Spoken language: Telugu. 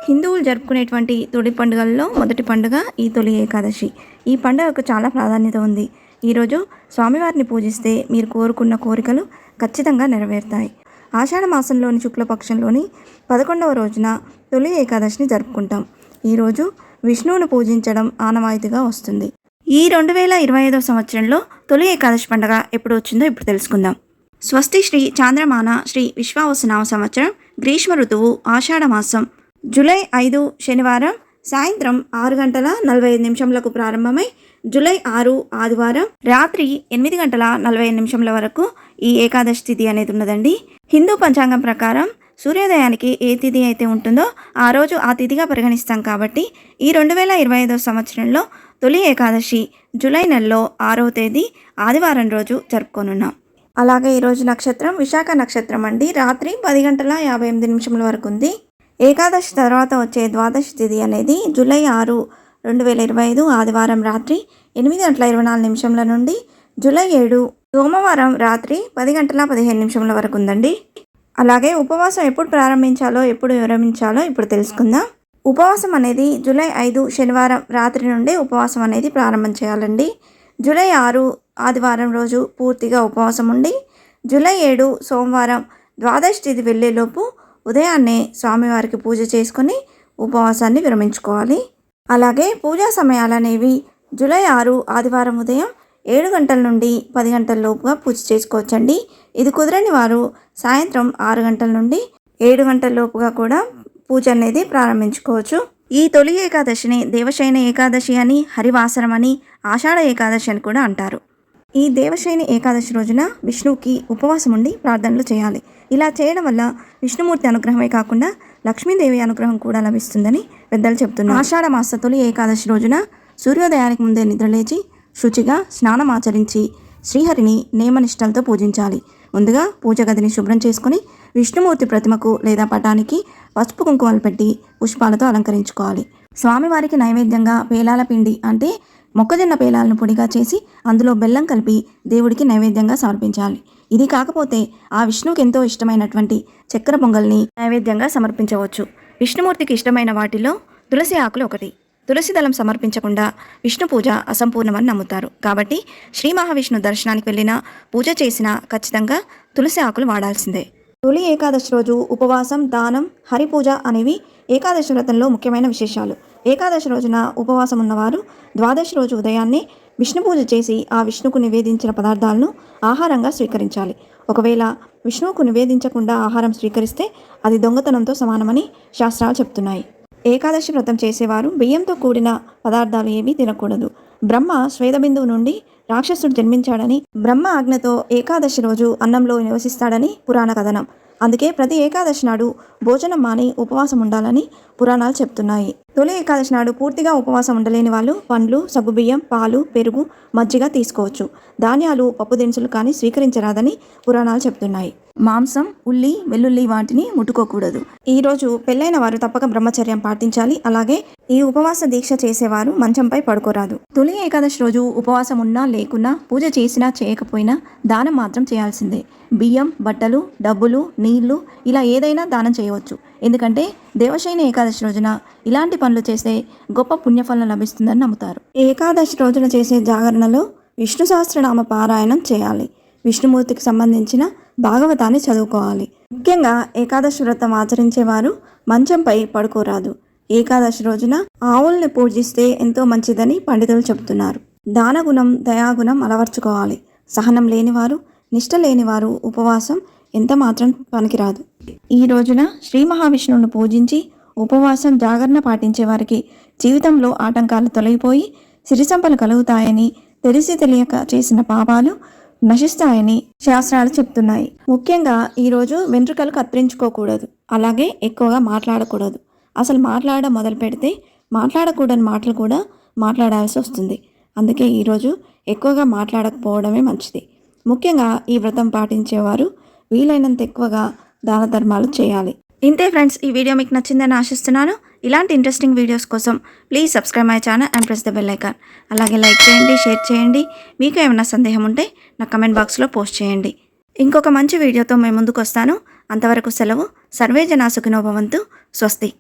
హిందువులు జరుపుకునేటువంటి తొలి పండుగల్లో మొదటి పండుగ ఈ తొలి ఏకాదశి. ఈ పండుగకు చాలా ప్రాధాన్యత ఉంది. ఈరోజు స్వామివారిని పూజిస్తే మీరు కోరుకున్న కోరికలు ఖచ్చితంగా నెరవేరుతాయి. ఆషాఢ మాసంలోని శుక్లపక్షంలోని 11వ రోజున తొలి ఏకాదశిని జరుపుకుంటాం. ఈరోజు విష్ణువును పూజించడం ఆనవాయితీగా వస్తుంది. ఈ 2025 సంవత్సరంలో తొలి ఏకాదశి పండుగ ఎప్పుడు వచ్చిందో ఇప్పుడు తెలుసుకుందాం. స్వస్తి శ్రీ చాంద్రమాన శ్రీ విశ్వావసునామ సంవత్సరం గ్రీష్మ ఋతువు ఆషాఢ మాసం జూలై 5 శనివారం సాయంత్రం 6:45 ప్రారంభమై జూలై 6 ఆదివారం రాత్రి 8:45 వరకు ఈ ఏకాదశి తిథి అనేది ఉన్నదండి. హిందూ పంచాంగం ప్రకారం సూర్యోదయానికి ఏ తిథి అయితే ఉంటుందో ఆ రోజు ఆ తిథిగా పరిగణిస్తాం. కాబట్టి ఈ 2025 సంవత్సరంలో తొలి ఏకాదశి జూలై నెలలో 6వ తేదీ ఆదివారం రోజు జరుపుకోనున్నాం. అలాగే ఈరోజు నక్షత్రం విశాఖ నక్షత్రం అండి. రాత్రి 10:58 వరకు ఉంది. ఏకాదశి తర్వాత వచ్చే ద్వాదశి తిథి అనేది జూలై 6, 2025 ఆదివారం రాత్రి 8:24 నుండి జూలై 7 సోమవారం రాత్రి 10:15 వరకు ఉందండి. అలాగే ఉపవాసం ఎప్పుడు ప్రారంభించాలో ఎప్పుడు విరమించాలో ఇప్పుడు తెలుసుకుందాం. ఉపవాసం అనేది జూలై 5 శనివారం రాత్రి నుండి ఉపవాసం అనేది ప్రారంభం చేయాలండి. జూలై 6 ఆదివారం రోజు పూర్తిగా ఉపవాసం ఉండి జూలై 7 సోమవారం ద్వాదశి తిథి వెళ్ళేలోపు ఉదయాన్నే స్వామివారికి పూజ చేసుకుని ఉపవాసాన్ని విరమించుకోవాలి. అలాగే పూజా సమయాలు అనేవి జూలై 6 ఆదివారం ఉదయం 7 గంటల నుండి 10 గంటల లోపుగా పూజ చేసుకోవచ్చండి. ఇది కుదరని వారు సాయంత్రం 6 గంటల నుండి 7 గంటల లోపుగా కూడా పూజ అనేది ప్రారంభించుకోవచ్చు. ఈ తొలి ఏకాదశిని దేవశయన ఏకాదశి అని, హరివాసరం అని, ఆషాఢ ఏకాదశి అని కూడా అంటారు. ఈ దేవశయని ఏకాదశి రోజున విష్ణువుకి ఉపవాసం ఉండి ప్రార్థనలు చేయాలి. ఇలా చేయడం వల్ల విష్ణుమూర్తి అనుగ్రహమే కాకుండా లక్ష్మీదేవి అనుగ్రహం కూడా లభిస్తుందని పెద్దలు చెబుతున్నారు. ఆషాఢ మాస తొలి ఏకాదశి రోజున సూర్యోదయానికి ముందే నిద్రలేచి శుచిగా స్నానం ఆచరించి శ్రీహరిని నియమనిష్టలతో పూజించాలి. ముందుగా పూజ గదిని శుభ్రం చేసుకుని విష్ణుమూర్తి ప్రతిమకు లేదా పటానికి పసుపు కుంకుమలు పెట్టి పుష్పాలతో అలంకరించుకోవాలి. స్వామివారికి నైవేద్యంగా పేలాల పిండి అంటే మొక్కజొన్న పేలాలను పొడిగా చేసి అందులో బెల్లం కలిపి దేవుడికి నైవేద్యంగా సమర్పించాలి. ఇది కాకపోతే ఆ విష్ణువుకి ఎంతో ఇష్టమైనటువంటి చక్కెర పొంగల్ని నైవేద్యంగా సమర్పించవచ్చు. విష్ణుమూర్తికి ఇష్టమైన వాటిలో తులసి ఆకులు ఒకటి. తులసి దళం సమర్పించకుండా విష్ణు పూజ అసంపూర్ణమని నమ్ముతారు. కాబట్టి శ్రీ మహావిష్ణు దర్శనానికి వెళ్ళినా పూజ చేసినా ఖచ్చితంగా తులసి ఆకులు వాడాల్సిందే. తొలి ఏకాదశి రోజు ఉపవాసం, దానం, హరిపూజ అనేవి ఏకాదశి వ్రతంలో ముఖ్యమైన విశేషాలు. ఏకాదశి రోజున ఉపవాసం ఉన్నవారు ద్వాదశి రోజు ఉదయాన్నే విష్ణు పూజ చేసి ఆ విష్ణుకు నివేదించిన పదార్థాలను ఆహారంగా స్వీకరించాలి. ఒకవేళ విష్ణువుకు నివేదించకుండా ఆహారం స్వీకరిస్తే అది దొంగతనంతో సమానమని శాస్త్రాలు చెప్తున్నాయి. ఏకాదశి వ్రతం చేసేవారు బియ్యంతో కూడిన పదార్థాలు ఏమీ తినకూడదు. బ్రహ్మ శ్వేతబిందువు నుండి రాక్షసుడు జన్మించాడని, బ్రహ్మ ఆజ్ఞతో ఏకాదశి రోజు అన్నంలో నివసిస్తాడని పురాణ కథనం. అందుకే ప్రతి ఏకాదశి నాడు భోజనం మాని ఉపవాసం ఉండాలని పురాణాలు చెప్తున్నాయి. తొలి ఏకాదశి నాడు పూర్తిగా ఉపవాసం ఉండలేని వాళ్ళు పండ్లు, సగ్గుబియ్యం, పాలు, పెరుగు, మజ్జిగ తీసుకోవచ్చు. ధాన్యాలు, పప్పు దినుసులు కానీ స్వీకరించరాదని పురాణాలు చెప్తున్నాయి. మాంసం, ఉల్లి, వెల్లుల్లి వాటిని ముట్టుకోకూడదు. ఈరోజు పెళ్ళైన వారు తప్పక బ్రహ్మచర్యం పాటించాలి. అలాగే ఈ ఉపవాస దీక్ష చేసేవారు మంచంపై పడుకోరాదు. తొలి ఏకాదశి రోజు ఉపవాసం ఉన్నా లేకున్నా, పూజ చేసినా చేయకపోయినా దానం మాత్రం చేయాల్సిందే. బియ్యం, బట్టలు, డబ్బులు, నీళ్లు ఇలా ఏదైనా దానం చేయవచ్చు. ఎందుకంటే దేవశయన ఏకాదశి రోజున ఇలాంటి పనులు చేస్తే గొప్ప పుణ్యఫలం లభిస్తుందని నమ్ముతారు. ఏకాదశి రోజున చేసే జాగరణలో విష్ణు సహస్రనామ పారాయణం చేయాలి. విష్ణుమూర్తికి సంబంధించిన భాగవతాన్ని చదువుకోవాలి. ముఖ్యంగా ఏకాదశి వ్రతం ఆచరించేవారు మంచంపై పడుకోరాదు. ఏకాదశి రోజున ఆవుల్ని పూజిస్తే ఎంతో మంచిదని పండితులు చెబుతున్నారు. దానగుణం, దయాగుణం అలవర్చుకోవాలి. సహనం లేనివారు, నిష్ట లేనివారు ఉపవాసం ఎంత మాత్రం పనికిరాదు. ఈ రోజున శ్రీ మహావిష్ణువును పూజించి ఉపవాసం, జాగరణ పాటించే వారికి జీవితంలో ఆటంకాలు తొలగిపోయి సిరిసంపలు కలుగుతాయని, తెలిసి తెలియక చేసిన పాపాలు నశిస్తాయని శాస్త్రాలు చెప్తున్నాయి. ముఖ్యంగా ఈరోజు వెంట్రుకలు కత్తిరించుకోకూడదు. అలాగే ఎక్కువగా మాట్లాడకూడదు. అసలు మాట్లాడడం మొదలు పెడితే మాట్లాడకూడని మాటలు కూడా మాట్లాడాల్సి వస్తుంది. అందుకే ఈరోజు ఎక్కువగా మాట్లాడకపోవడమే మంచిది. ముఖ్యంగా ఈ వ్రతం పాటించేవారు వీలైనంత ఎక్కువగా దాన ధర్మాలు చేయాలి. ఇంతే ఫ్రెండ్స్, ఈ వీడియో మీకు నచ్చిందని ఆశిస్తున్నాను. ఇలాంటి ఇంట్రెస్టింగ్ వీడియోస్ కోసం please subscribe my channel and press the bell icon. అలాగే లైక్ చేయండి, షేర్ చేయండి. మీకు ఏమైనా సందేహం ఉంటే నా కమెంట్ బాక్స్లో పోస్ట్ చేయండి. ఇంకొక మంచి వీడియోతో మేము ముందుకు వస్తాను. అంతవరకు సెలవు. సర్వే జనా సుఖినో భవంతు. స్వస్తి.